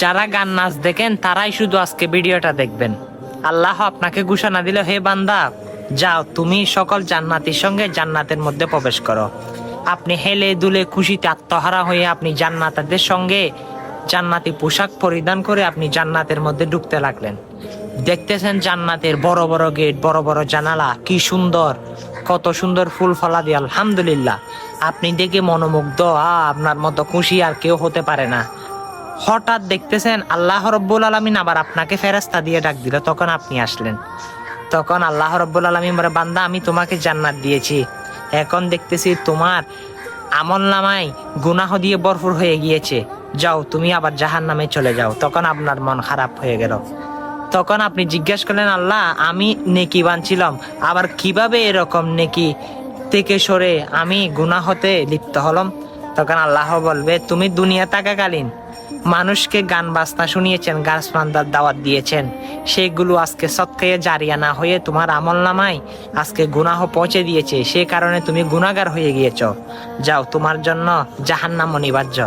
যারা গান নাচ দেখেন তারাই শুধু আজকে ভিডিওটা দেখবেন। আল্লাহ আপনাকে ঘোষণা দিল, হে বান্দা যাও তুমি সকল জান্নাতীর সঙ্গে জান্নাতের মধ্যে প্রবেশ করো। আপনি হেলে দুলে খুশিতে আত্মহারা হয়ে আপনি জান্নাতীদের সঙ্গে জান্নাতি পোশাক পরিধান করে আপনি জান্নাতের মধ্যে ঢুকতে লাগলেন। দেখতেছেন জান্নাতের বড় বড় গেট, বড় বড় জানালা, কি সুন্দর, কত সুন্দর ফুল ফলা দিয়ে, আলহামদুলিল্লাহ। আপনি দেখে মনোমুগ্ধ, আপনার মতো খুশি আর কেউ হতে পারে না। হঠাৎ দেখতেছেন আল্লাহ রব্বুল আলামিন আবার আপনাকে ফেরেশতা দিয়ে ডাক দিল, তখন আপনি আসলেন। তখন আল্লাহ রব্বুল আলামিন বলে, বান্দা আমি তোমাকে জান্নাত দিয়েছি, এখন দেখতেছি তোমার আমলনামায় গুনাহ দিয়ে ভরপুর হয়ে গিয়েছে, যাও তুমি আবার জাহান্নামে চলে যাও। তখন আপনার মন খারাপ হয়ে গেল। তখন আপনি জিজ্ঞেস করলেন, আল্লাহ আমি নেকিবান ছিলাম, আবার কিভাবে এরকম নেকি থেকে সরে আমি গুনাহতে লিপ্ত হলাম? তখন আল্লাহ বলবে, তুমি দুনিয়া থাকাকালীন মানুষকে গান বাজনা শুনিয়েছেন, গাছ বান্দার দাওয়াত দিয়েছেন, সেগুলো আজকে সৎকায়ে জারিয়া না হয়ে তোমার আমল নামায় আজকে গুনাহ পৌঁছে দিয়েছে, সে কারণে তুমি গুনাহগার হয়ে গিয়েছ, যাও তোমার জন্য জাহান্নাম অনিবার্য।